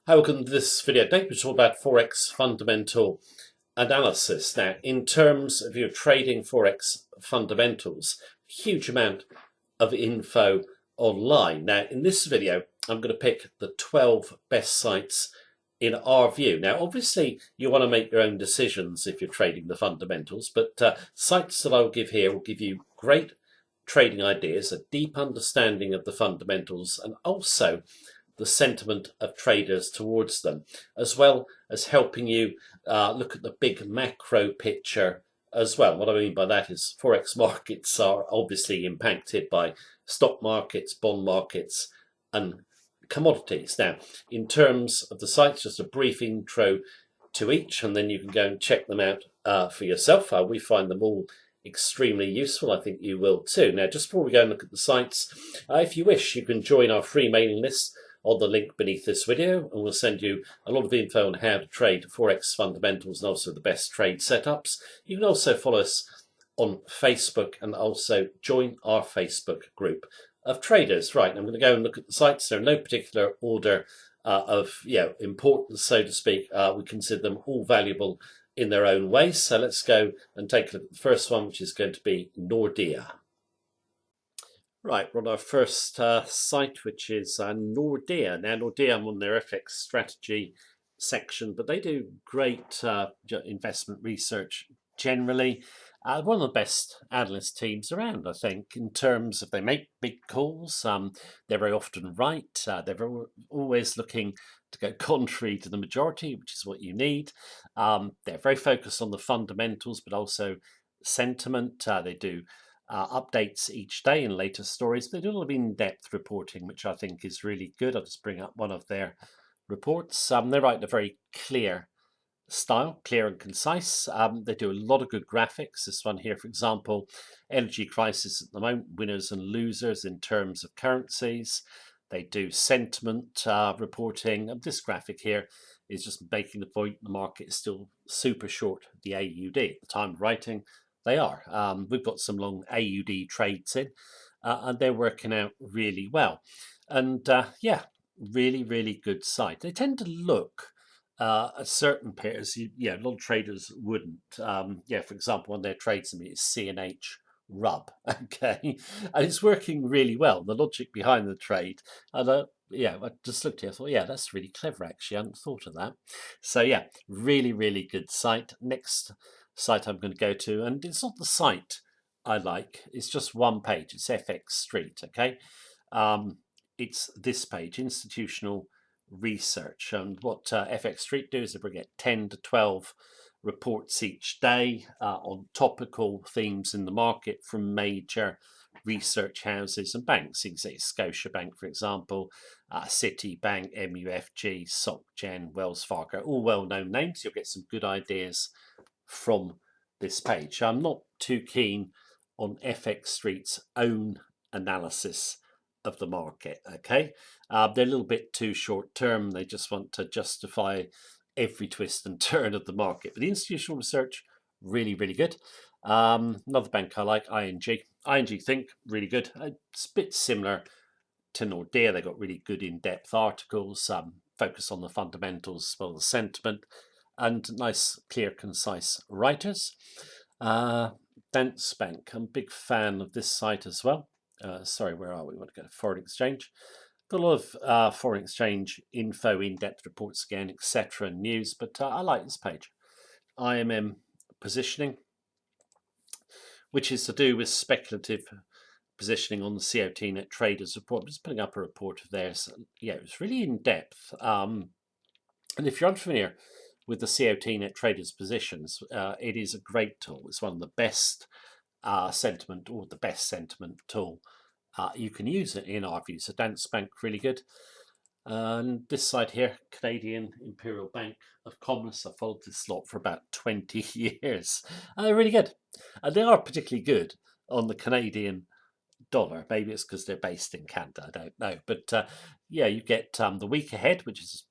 Hi, welcome to this video. Today we're talking about Forex fundamental analysis. Now, in terms of your trading Forex fundamentals, huge amount of info online. Now, in this video, I'm going to pick the 12 best sites in our view. Now, obviously, you want to make your own decisions if you're trading the fundamentals, but sites that I'll give here will give you great trading ideas, a deep understanding of the fundamentals, and also the sentiment of traders towards them, as well as helping you look at the big macro picture as well. What I mean by that is Forex markets are obviously impacted by stock markets, bond markets, and commodities. Now, in terms of the sites, just a brief intro to each, and then you can go and check them out for yourself. We find them all extremely useful. I think you will too. Now, just before we go and look at the sites, if you wish, you can join our free mailing list on the link beneath this video, and we'll send you a lot of info on how to trade Forex fundamentals and also the best trade setups. You can also follow us on Facebook and also join our Facebook group of traders. Right, I'm going to go and look at the sites. They're in no particular order of importance, so to speak. We consider them all valuable in their own ways. So let's go and take a look at the first one, which is going to be Nordea. Right, we're on our first site, which is Nordea. Now, Nordea, I'm on their FX strategy section, but they do great investment research generally. One of the best analyst teams around, I think, in terms of they make big calls. They're very often right. They're always looking to go contrary to the majority, which is what you need. They're very focused on the fundamentals, but also sentiment. They do updates each day and latest stories. They do a lot of in-depth reporting, which I think is really good. I'll just bring up one of their reports. They write in a very clear style, clear and concise. They do a lot of good graphics. This one here, for example, energy crisis at the moment, winners and losers in terms of currencies. They do sentiment reporting. And this graphic here is just making the point the market is still super short the AUD at the time of writing. They are. We've got some long AUD trades in, and they're working out really well. And really, really good site. They tend to look at certain pairs. A lot of traders wouldn't. For example, one of their trades is CNH rub. Okay, and it's working really well. The logic behind the trade, and I just looked here. I thought, that's really clever. Actually, I hadn't thought of that. So really, really good site. Next site I'm going to go to, and it's not the site I like. It's just one page. It's FXStreet. Okay, it's this page, institutional research, and what FXStreet do is they bring out 10 to 12 reports each day on topical themes in the market from major research houses and banks. You can say Scotiabank, for example, Citibank, MUFG, SocGen, Wells Fargo, all well-known names. You'll get some good ideas from this page. I'm not too keen on FXStreet's own analysis of the market. Okay, they're a little bit too short term. They just want to justify every twist and turn of the market. But the institutional research, really, really good. Another bank I like, ING. ING Think, really good. It's a bit similar to Nordea. They got really good in-depth articles, focus on the fundamentals as well as sentiment, and nice, clear, concise writers. Danske Bank, I'm a big fan of this site as well. Where are we? We want to go to foreign exchange. Got a lot of foreign exchange info, in-depth reports again, etc. news, but I like this page. IMM positioning, which is to do with speculative positioning on the COT Net Traders report. I'm just putting up a report of theirs. It was really in-depth. And if you're unfamiliar with the COT Net Traders positions, it is a great tool. It's one of the best sentiment, or the best sentiment tool you can use it in our view. So Danske Bank, really good. And this side here, Canadian Imperial Bank of Commerce. I've followed this lot for about 20 years. They're really good. And they are particularly good on the Canadian dollar. Maybe it's because they're based in Canada, I don't know. But you get the week ahead, which is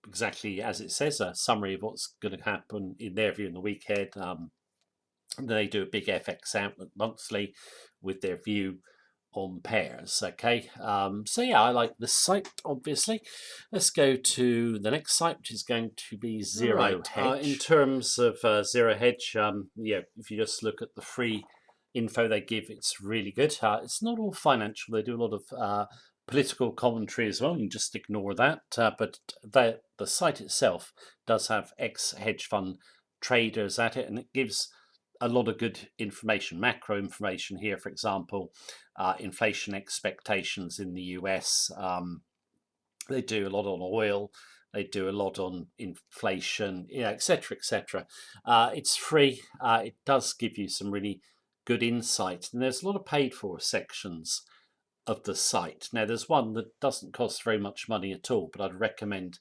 exactly as it says, a summary of what's going to happen in their view in the week ahead. They do a big FX outlook monthly with their view on pairs. Okay, so yeah, I like this site, obviously. Let's go to the next site, which is going to be Zero Hedge. In terms of Zero Hedge, yeah, if you just look at the free info they give, it's really good. It's not all financial. They do a lot of political commentary as well. You just ignore that. But the site itself does have ex-hedge fund traders at it, and it gives a lot of good information, macro information here, for example, inflation expectations in the US. They do a lot on oil. They do a lot on inflation, yeah, etc., etc. It's free. It does give you some really good insight, and there's a lot of paid-for sections of the site. Now, there's one that doesn't cost very much money at all, but I'd recommend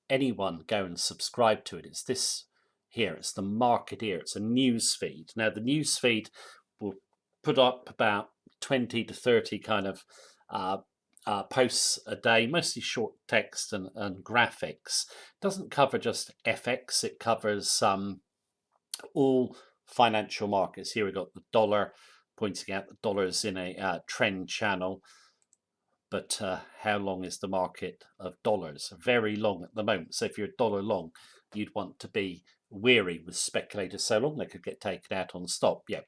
anyone go and subscribe to it. It's this here. It's the Marketeer. It's a news feed. Now, the news feed will put up about 20 to 30 kind of posts a day, mostly short text and graphics. It doesn't cover just FX. It covers all financial markets. Here we've got the dollar, pointing out the dollar is in a trend channel. But how long is the market of dollars? Very long at the moment. So if you're dollar long, you'd want to be wary with speculators so long they could get taken out on stop. Yeah,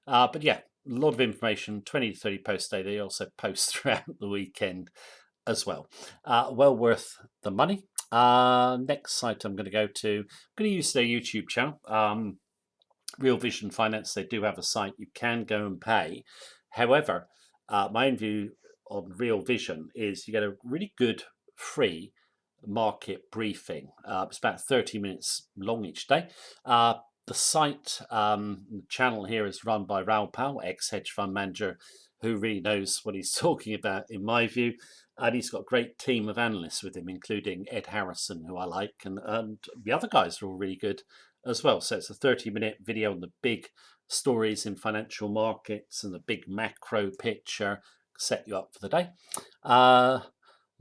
but yeah, a lot of information, 20 to 30 posts a day. They also post throughout the weekend as well. Well worth the money. Next site I'm going to go to, I'm going to use their YouTube channel. Real Vision Finance, they do have a site you can go and pay. However, my own view on Real Vision is you get a really good free market briefing. It's about 30 minutes long each day. The site, the channel here is run by Raoul Powell, ex-hedge fund manager, who really knows what he's talking about, in my view. And he's got a great team of analysts with him, including Ed Harrison, who I like, and the other guys are all really good as well. So it's a 30-minute video on the big stories in financial markets and the big macro picture, set you up for the day.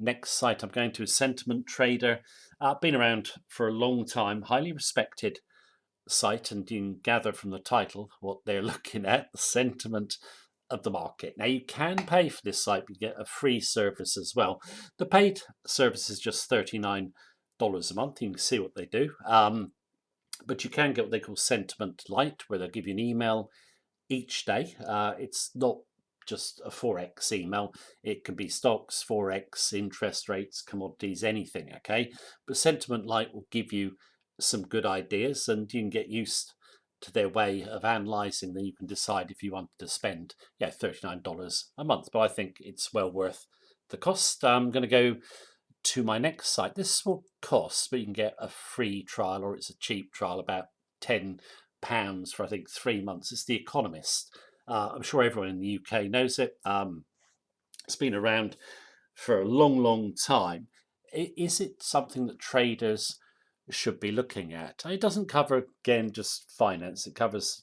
Next site I'm going to is Sentiment Trader. Been around for a long time, highly respected site, and you can gather from the title what they're looking at, the sentiment of the market. Now, you can pay for this site, but you get a free service as well. The paid service is just $39 a month. You can see what they do. But you can get what they call Sentiment Lite, where they'll give you an email each day. It's not just a Forex email. It can be stocks, Forex, interest rates, commodities, anything, okay? But Sentiment Lite will give you some good ideas, and you can get used to their way of analysing. Then you can decide if you want to spend, yeah, $39 a month. But I think it's well worth the cost. I'm going to go to my next site. This will cost, but you can get a free trial, or it's a cheap trial, about £10 for I think 3 months. It's the Economist. I'm sure everyone in the UK knows it. It's been around for a long time. Is it something that traders should be looking at? It doesn't cover, again, just finance. It covers,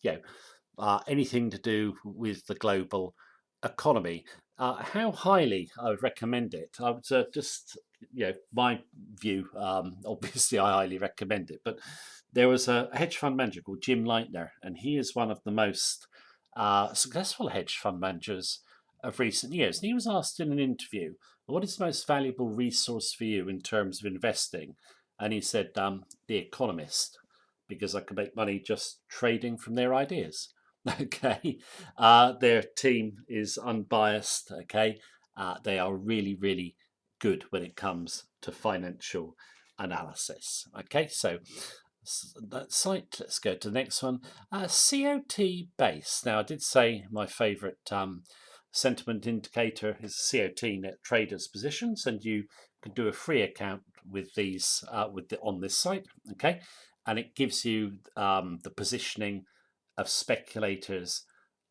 anything to do with the global economy. How highly I would recommend it? I would just, my view, obviously I highly recommend it, but there was a hedge fund manager called Jim Leitner, and he is one of the most successful hedge fund managers of recent years. And he was asked in an interview, what is the most valuable resource for you in terms of investing? And he said, The Economist, because I could make money just trading from their ideas. Okay, their team is unbiased. Okay, they are really good when it comes to financial analysis. Okay, so that site. Let's go to the next one. COT base. Now, I did say my favourite sentiment indicator is COT net traders positions, and you can do a free account with these on this site. Okay, and it gives you the positioning of speculators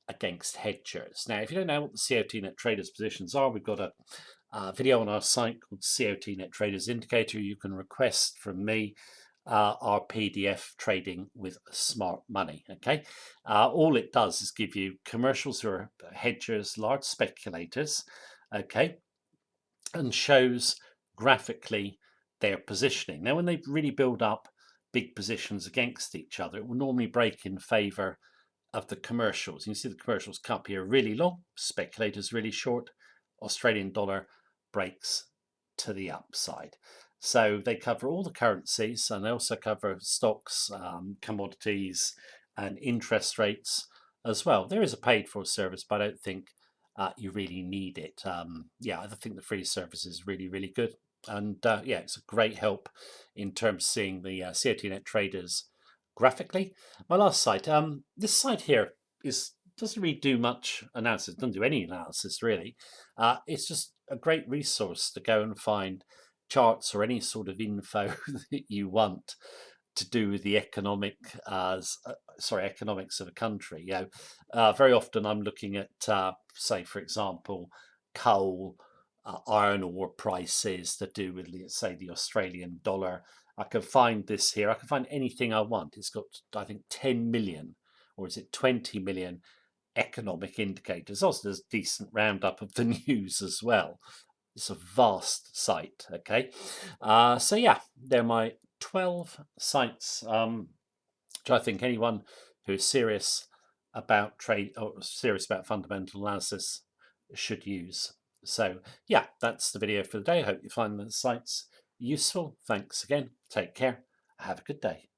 against hedgers. Now, if you don't know what the COT net traders positions are, we've got a video on our site called COT net traders indicator. You can request from me our PDF, Trading with Smart Money. Okay, all it does is give you commercials who are hedgers, large speculators. Okay, and shows graphically their positioning. Now, when they really build up big positions against each other, it will normally break in favor of the commercials. You can see the commercials come up here really long, speculators really short, Australian dollar breaks to the upside. So they cover all the currencies, and they also cover stocks, commodities, and interest rates as well. There is a paid for service, but I don't think you really need it. Yeah, I think the free service is really, really good. And yeah, it's a great help in terms of seeing the COT-net traders graphically. My last site, this site here doesn't really do much analysis, doesn't do any analysis really. It's just a great resource to go and find charts or any sort of info that you want to do with the economics of a country. Very often I'm looking at, say, for example, coal, iron ore prices to do with, say, the Australian dollar. I can find this here. I can find anything I want. It's got, I think, 10 million, or is it 20 million economic indicators. Also, there's a decent roundup of the news as well. It's a vast site, okay? So yeah, they're my 12 sites, which I think anyone who is serious about trade or serious about fundamental analysis should use. So yeah, that's the video for the day. I hope you find the sites useful. Thanks again. Take care. Have a good day.